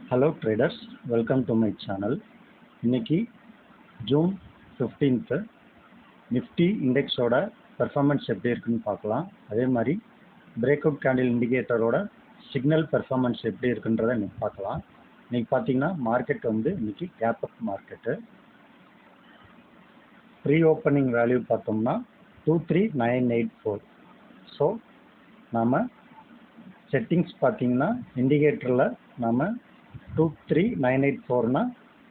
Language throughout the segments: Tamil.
Hello traders, welcome to my channel. இன்னைக்கு ஜூன் 15th நிஃப்டி இண்டெக்ஸோட பெர்ஃபார்மன்ஸ் எப்படி இருக்குன்னு பார்க்கலாம். அதே மாதிரி பிரேக் அவுட் கேண்டில் இண்டிகேட்டரோட சிக்னல் பெர்ஃபார்மன்ஸ் எப்படி இருக்குன்றதை இன்னைக்கு பார்க்கலாம். இன்னைக்கு பார்த்தீங்கன்னா மார்க்கெட் இன்னைக்கு gap up market. Pre opening value பார்த்தோம்னா 23984. ஸோ நாம் செட்டிங்ஸ் பார்த்தீங்கன்னா இண்டிகேட்டரில் நம்ம 23984னா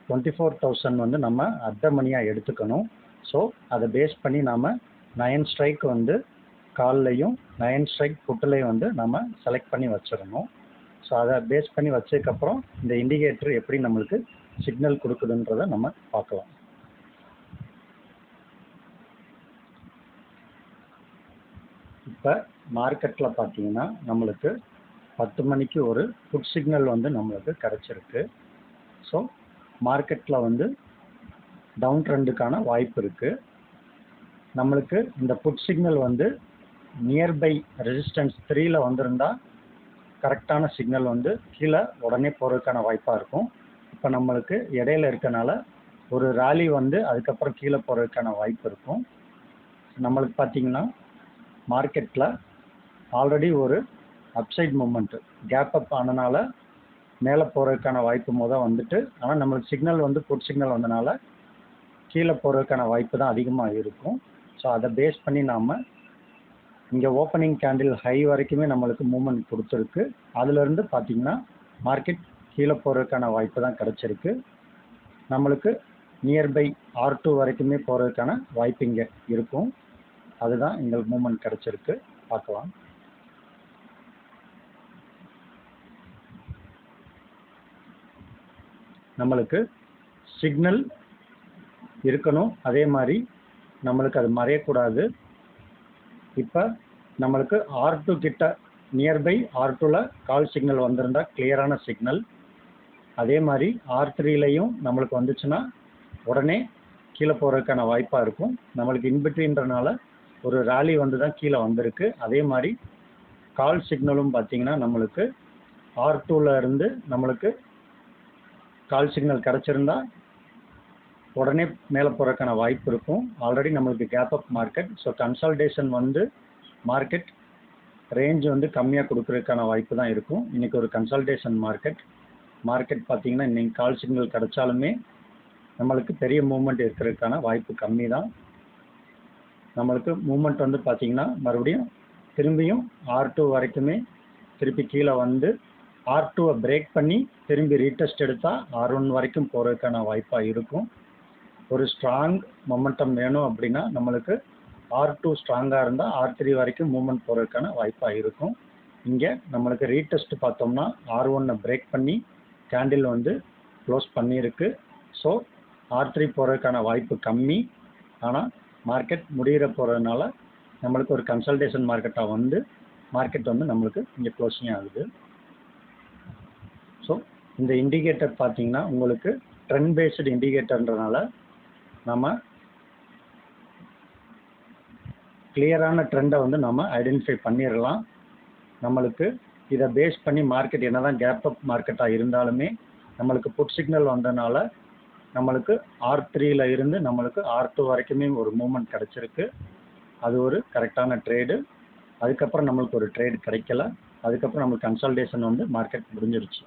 24,000 நம்ம அட் மணியாக எடுத்துக்கணும். ஸோ அதை பேஸ் பண்ணி நாம் 9 ஸ்ட்ரைக் கால்லையும் 9 ஸ்ட்ரைக் புட்டுலையும் நம்ம செலக்ட் பண்ணி வச்சிடணும். ஸோ அதை பேஸ் பண்ணி வச்சதுக்கப்புறம் இந்த இண்டிகேட்டர் எப்படி நம்மளுக்கு சிக்னல் கொடுக்குதுன்றதை நம்ம பார்க்கலாம். இப்போ மார்க்கெட்டில் பார்த்தீங்கன்னா நம்மளுக்கு 10 மணிக்கு ஒரு புட் சிக்னல் நம்மளுக்கு கிடச்சிருக்கு. ஸோ மார்க்கெட்டில் டவுன் ட்ரெண்டுக்கான வாய்ப்பு இருக்குது. நம்மளுக்கு இந்த புட் சிக்னல் நியர்பை ரெசிஸ்டன்ஸ் 3ல் வந்திருந்தால் கரெக்டான சிக்னல் கீழே உடனே போகிறதுக்கான வாய்ப்பாக இருக்கும். இப்போ நம்மளுக்கு இடையில இருக்கனால ஒரு ராலி அதுக்கப்புறம் கீழே போகிறதுக்கான வாய்ப்பு இருக்கும். நம்மளுக்கு பார்த்தீங்கன்னா மார்க்கெட்டில் ஆல்ரெடி ஒரு அப்சைட் மூமெண்ட் கேப் அப் ஆனனால மேலே போகிறதுக்கான வாய்ப்பு ஆனால் நம்மளுக்கு சிக்னல் புட் சிக்னல் வந்தனால கீழே போகிறதுக்கான வாய்ப்பு தான் அதிகமாக இருக்கும். ஸோ அதை பேஸ் பண்ணி நாம் இங்கே ஓப்பனிங் கேண்டில் ஹை வரைக்குமே நம்மளுக்கு மூமெண்ட் கொடுத்துருக்கு. அதுலேருந்து பார்த்திங்கன்னா மார்க்கெட் கீழே போகிறதுக்கான வாய்ப்பு தான் கிடச்சிருக்கு. நம்மளுக்கு நியர்பை R2 வரைக்குமே போகிறதுக்கான வாய்ப்பு இங்கே இருக்கும். அதுதான் எங்களுக்கு மூமெண்ட் கிடச்சிருக்கு. பார்க்கலாம். நம்மளுக்கு சிக்னல் இருக்கணும், அதே மாதிரி நம்மளுக்கு அது மறையக்கூடாது. இப்போ நம்மளுக்கு R2 கிட்ட நியர்பை R2ல கால் சிக்னல் வந்திருந்தால் கிளியரான சிக்னல். அதே மாதிரி R3லையும் நம்மளுக்கு வந்துச்சுன்னா உடனே கீழே போகிறதுக்கான வாய்ப்பாக இருக்கும். நம்மளுக்கு இன்பிட்வீன்றனால ஒரு ராலி தான் கீழே வந்திருக்கு. அதே மாதிரி கால் சிக்னலும் பார்த்தீங்கன்னா நம்மளுக்கு R2ல இருந்து நம்மளுக்கு கால் சிக்னல் கிடச்சிருந்தா உடனே மேலே போகிறதுக்கான வாய்ப்பு இருக்கும். ஆல்ரெடி நம்மளுக்கு கேப் அப் market. So consultation market range கம்மியாக கொடுக்குறதுக்கான வாய்ப்பு தான் இருக்கும். இன்றைக்கி ஒரு கன்சால்டேஷன் மார்க்கெட் பார்த்தீங்கன்னா இன்றைக்கி கால் சிக்னல் கிடச்சாலுமே நம்மளுக்கு பெரிய மூமெண்ட் இருக்கிறதுக்கான வாய்ப்பு கம்மி தான். நம்மளுக்கு மூமெண்ட் பார்த்தீங்கன்னா மறுபடியும் திரும்பியும் R2 வரைக்குமே திருப்பி கீழே R2வை பிரேக் பண்ணி திரும்பி ரீடெஸ்ட் எடுத்தால் R1 வரைக்கும் போகிறதுக்கான வாய்ப்பாக இருக்கும். ஒரு ஸ்ட்ராங் மொமெண்டம் வேணும் அப்படின்னா நம்மளுக்கு R2 ஸ்ட்ராங்காக இருந்தால் R3 வரைக்கும் மூவ்மெண்ட் போகிறதுக்கான வாய்ப்பாக இருக்கும். இங்கே நம்மளுக்கு ரீடெஸ்ட் பார்த்தோம்னா R1 பிரேக் பண்ணி கேண்டில் க்ளோஸ் பண்ணியிருக்கு. ஸோ R3 போகிறதுக்கான வாய்ப்பு கம்மி. ஆனால் மார்க்கெட் முடிகிற போகிறதுனால நம்மளுக்கு ஒரு கன்சல்டேஷன் மார்க்கெட்டாக மார்க்கெட் நம்மளுக்கு இங்கே க்ளோசிங் ஆகுது. ஸோ இந்த இண்டிகேட்டர் பார்த்தீங்கன்னா உங்களுக்கு ட்ரெண்ட் பேஸ்டு இண்டிகேட்டர்ன்றனால நம்ம கிளியரான ட்ரெண்டை நம்ம ஐடென்டிஃபை பண்ணிடலாம். நம்மளுக்கு இதை பேஸ் பண்ணி மார்க்கெட் என்ன தான் கேப் அப் மார்க்கெட்டாக இருந்தாலுமே நம்மளுக்கு புட் சிக்னல் வந்ததுனால நம்மளுக்கு R3ல இருந்து நம்மளுக்கு R2 வரைக்குமே ஒரு மூமெண்ட் கிடச்சிருக்கு. அது ஒரு கரெக்டான ட்ரேடு. அதுக்கப்புறம் நம்மளுக்கு ஒரு ட்ரேடு கிடைக்கல. அதுக்கப்புறம் நம்மளுக்கு கன்சல்டேஷன் மார்க்கெட் முடிஞ்சிருச்சு.